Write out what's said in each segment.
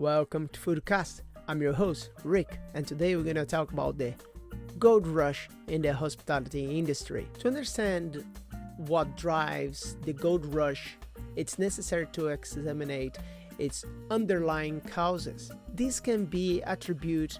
Welcome to FoodKast. I'm your host, Rick, and today we're going to talk about the gold rush in the hospitality industry. To understand what drives the gold rush, it's necessary to examine its underlying causes. This can be attributed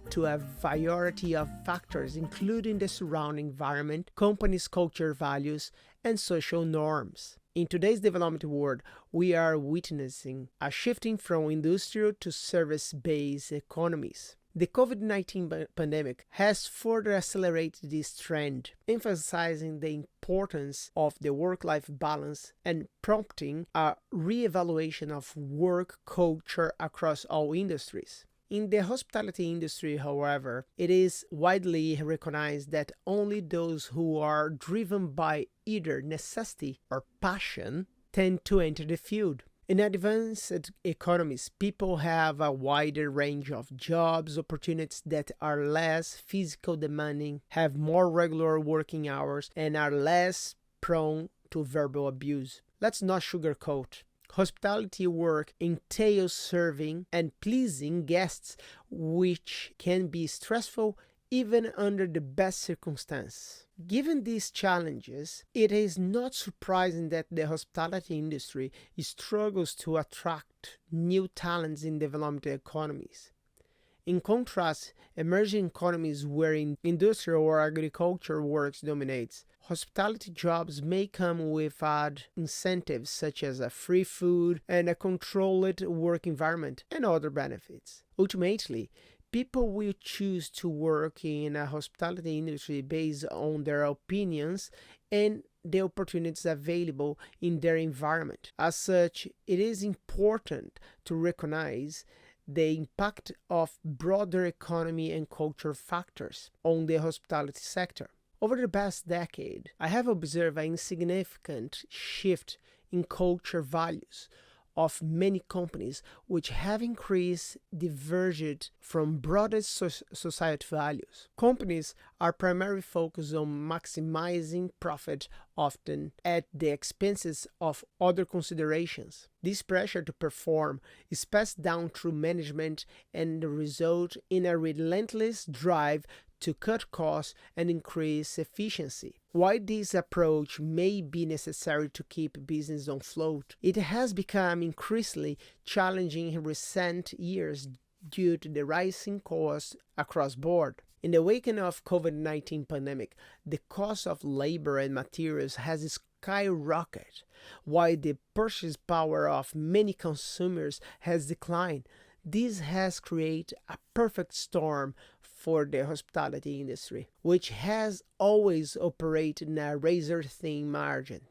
to a variety of factors, including the surrounding environment, companies' culture values, and social norms. In today's development world, we are witnessing a shifting from industrial to service-based economies. The COVID-19 pandemic has further accelerated this trend, emphasizing the importance of the work-life balance and prompting a re-evaluation of work culture across all industries. In the hospitality industry, however, it is widely recognized that only those who are driven by either necessity or passion tend to enter the field. In advanced economies, people have a wider range of jobs opportunities that are less physical demanding, have more regular working hours, and are less prone to verbal abuse. Let's not sugarcoat. Hospitality work entails serving and pleasing guests, which can be stressful even under the best circumstances. Given these challenges, it is not surprising that the hospitality industry struggles to attract new talents in developed economies. In contrast, emerging economies where industrial or agriculture work dominates, hospitality jobs may come with added incentives such as a free food and a controlled work environment and other benefits. Ultimately, people will choose to work in a hospitality industry based on their opinions and the opportunities available in their environment. As such, it is important to recognize the impact of broader economy and culture factors on the hospitality sector. Over the past decade, I have observed an insignificant shift in culture values of many companies which have diverged from broader society values. Companies are primarily focused on maximizing profit, often at the expenses of other considerations. This pressure to perform is passed down through management and results in a relentless drive to cut costs and increase efficiency. While this approach may be necessary to keep business afloat, it has become increasingly challenging in recent years due to the rising costs across board. In the wake of COVID-19 pandemic, the cost of labor and materials has skyrocketed, while the purchase power of many consumers has declined. This has created a perfect storm for the hospitality industry, which has always operated in a razor-thin margin.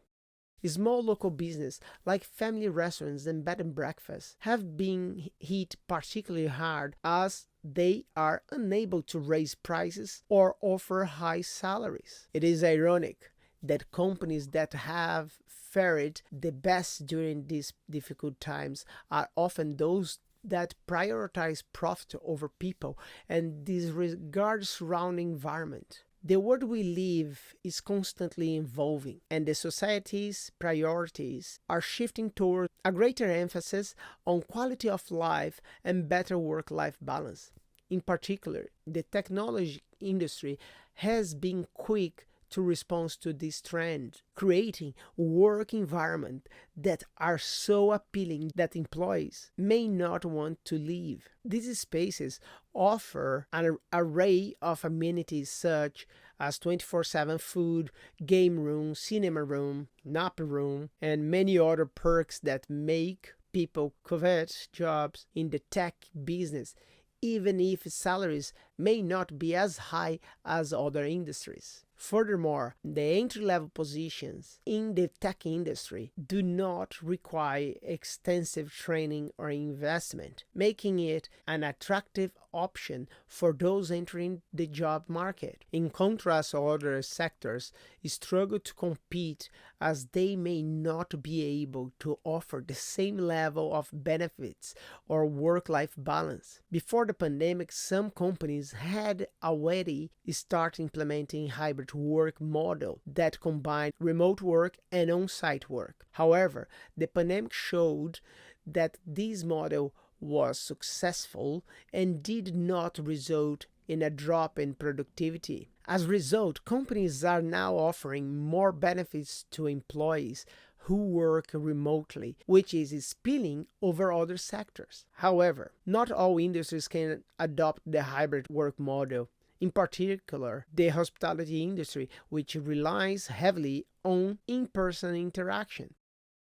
Small local businesses like family restaurants and bed and breakfasts have been hit particularly hard as they are unable to raise prices or offer high salaries. It is ironic that companies that have fared the best during these difficult times are often those that prioritize profit over people and disregard surrounding environment. The world we live is constantly evolving, and the society's priorities are shifting toward a greater emphasis on quality of life and better work-life balance. In particular, the technology industry has been quick to respond to this trend, creating work environments that are so appealing that employees may not want to leave. These spaces offer an array of amenities such as 24/7 food, game room, cinema room, nap room, and many other perks that make people covet jobs in the tech business, even if salaries may not be as high as other industries. Furthermore, the entry-level positions in the tech industry do not require extensive training or investment, making it an attractive option for those entering the job market. In contrast, other sectors struggle to compete as they may not be able to offer the same level of benefits or work-life balance. Before the pandemic, some companies had already started implementing hybrid work model that combined remote work and on-site work. However, the pandemic showed that this model was successful and did not result in a drop in productivity. As a result, companies are now offering more benefits to employees who work remotely, which is spilling over other sectors. However, not all industries can adopt the hybrid work model. In particular, the hospitality industry, which relies heavily on in-person interaction,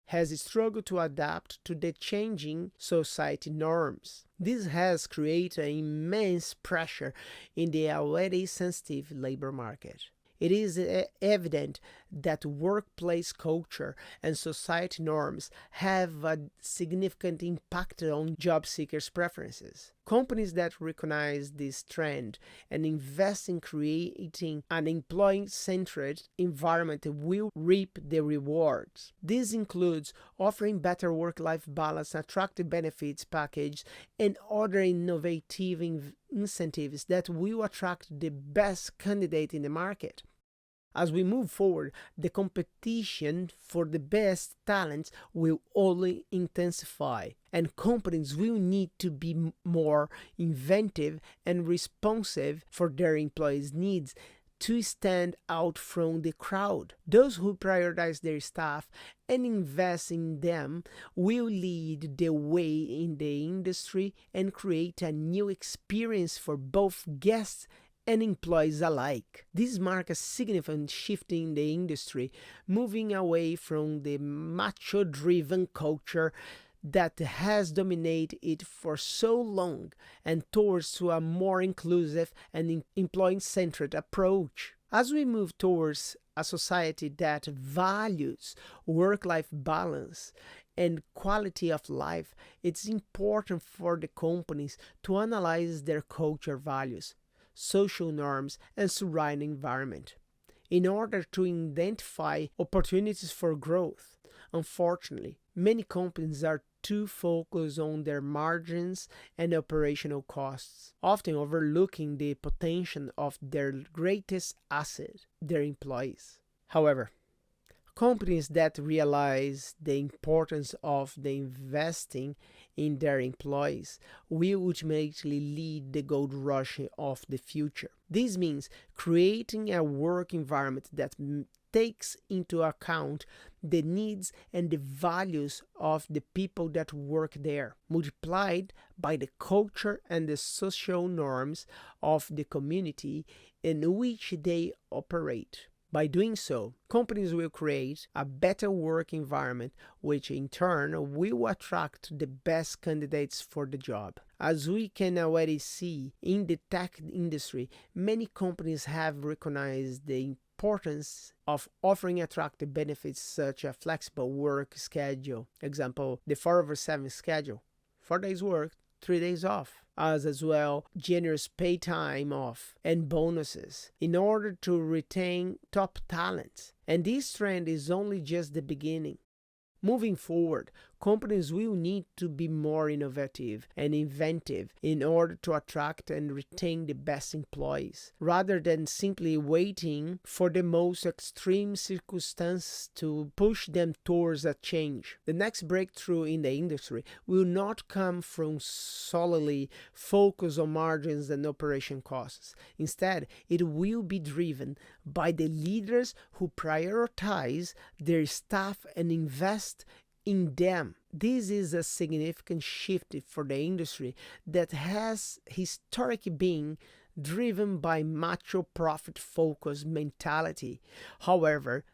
has struggled to adapt to the changing society norms. This has created immense pressure in the already sensitive labor market. It is evident that workplace culture and society norms have a significant impact on job seekers' preferences. Companies that recognize this trend and invest in creating an employee-centered environment will reap the rewards. This includes offering better work-life balance, attractive benefits package, and other innovative incentives that will attract the best candidate in the market. As we move forward, the competition for the best talents will only intensify, and companies will need to be more inventive and responsive for their employees' needs to stand out from the crowd. Those who prioritize their staff and invest in them will lead the way in the industry and create a new experience for both guests and employees alike. This marks a significant shift in the industry, moving away from the macho-driven culture that has dominated it for so long and towards a more inclusive and employee-centered approach. As we move towards a society that values work-life balance and quality of life, it's important for the companies to analyze their culture values, social norms, and surrounding environment in order to identify opportunities for growth. Unfortunately, many companies are too focused on their margins and operational costs, often overlooking the potential of their greatest asset, their employees. However, companies that realize the importance of the investing in their employees will ultimately lead the gold rush of the future. This means creating a work environment that takes into account the needs and the values of the people that work there, multiplied by the culture and the social norms of the community in which they operate. By doing so, companies will create a better work environment, which in turn will attract the best candidates for the job. As we can already see in the tech industry, many companies have recognized the importance of offering attractive benefits such as flexible work schedule, example, the 4/7 schedule, 4 days work, 3 days off, as well generous pay time off and bonuses in order to retain top talents. And this trend is only just the beginning. Moving forward, companies will need to be more innovative and inventive in order to attract and retain the best employees, rather than simply waiting for the most extreme circumstances to push them towards a change. The next breakthrough in the industry will not come from solely focus on margins and operation costs. Instead, it will be driven by the leaders who prioritize their staff and invest in them. This is a significant shift for the industry that has historically been driven by macho profit-focused mentality. However,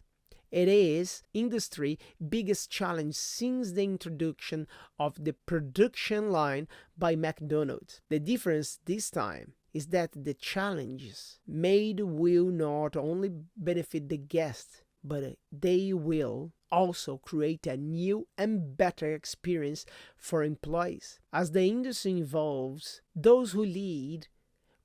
it is industry's biggest challenge since the introduction of the production line by McDonald's. The difference this time is that the challenges made will not only benefit the guests, but they will also create a new and better experience for employees. As the industry evolves, those who lead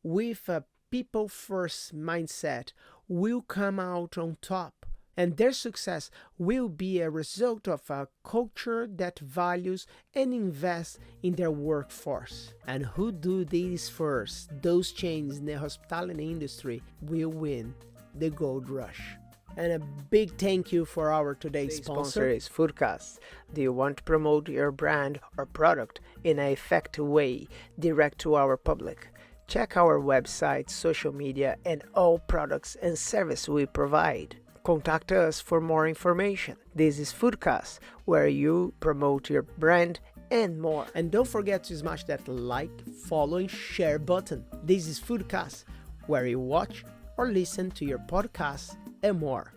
with a people-first mindset will come out on top, and their success will be a result of a culture that values and invests in their workforce. And who do this first, those chains in the hospitality industry, will win the gold rush. And a big thank you for our today's sponsor is FoodKast. Do you want to promote your brand or product in an effective way direct to our public? Check our website, social media, and all products and services we provide. Contact us for more information. This is FoodKast, where you promote your brand and more. And don't forget to smash that like, follow, and share button. This is FoodKast, where you watch or listen to your podcasts and more.